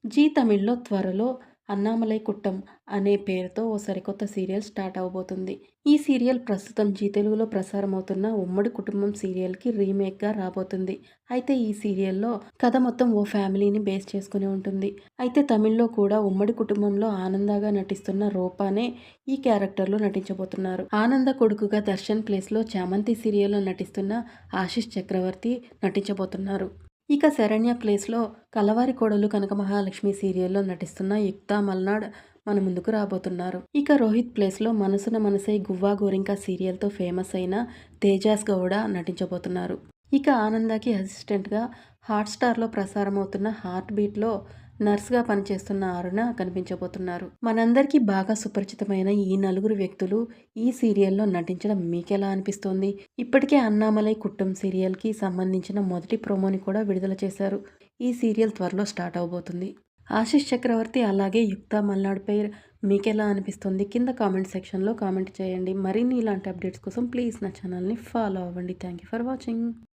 G తమిళ్లో త్వరలో 'అన్నామలై కుట్టం' అనే పేరుతో ఓ సరికొత్త సీరియల్ స్టార్ట్ అవ్వబోతుంది. ఈ సీరియల్ ప్రస్తుతం జీ తెలుగులో ప్రసారమవుతున్న 'ఉమ్మడి కుటుంబం' సీరియల్‌కి రీమేక్‌గా రాబోతుంది. అయితే ఈ సీరియల్‌లో కథ మొత్తం ఓ ఫ్యామిలీని బేస్ చేసుకుని ఉంటుంది. అయితే తమిళ్లో కూడా 'ఉమ్మడి కుటుంబంలో' ఆనందగా నటిస్తున్న రూపానే ఈ క్యారెక్టర్‌లో నటించబోతున్నారు. ఆనంద కొడుకుగా దర్శన్ ప్లేస్‌లో 'చామంతి' సీరియల్‌లో నటిస్తున్న ఆశిష్ చక్రవర్తి నటించబోతున్నారు. ఇక శరణ్య ప్లేస్‌లో 'కలవారి కోడలు కనకమహాలక్ష్మి' సీరియల్‌లో నటిస్తున్న యుక్తా మల్నాడ్ మన ముందుకు రాబోతున్నారు. ఇక రోహిత్ ప్లేస్‌లో 'మనసున మనసై గువ్వా గోరింక' సీరియల్‌తో ఫేమస్ అయిన తేజాస్ గౌడ నటించబోతున్నారు. ఇక ఆనందకి అసిస్టెంట్‌గా హాట్‌స్టార్‌లో ప్రసారమవుతున్న 'హార్ట్ బీట్'లో నర్స్‌గా పనిచేస్తున్న అరుణ కనిపించబోతున్నారు. మనందరికీ బాగా సుపరిచితమైన ఈ నలుగురు వ్యక్తులు ఈ సీరియల్‌లో నటించడం మీకెలా అనిపిస్తోంది? ఇప్పటికే 'అన్నామలై కుట్టం' సీరియల్‌కి సంబంధించిన మొదటి ప్రోమోని కూడా విడుదల చేశారు. ఈ సీరియల్ త్వరలో స్టార్ట్ అవబోతుంది. ఆశిష్ చక్రవర్తి అలాగే యుక్తా మల్నాడ్‌పై మీకెలా అనిపిస్తుంది? కింద కామెంట్ సెక్షన్‌లో కామెంట్ చేయండి. మరిన్ని ఇలాంటి అప్డేట్స్ కోసం ప్లీజ్ నా ఛానల్‌ని ఫాలో అవ్వండి. Thank you for watching.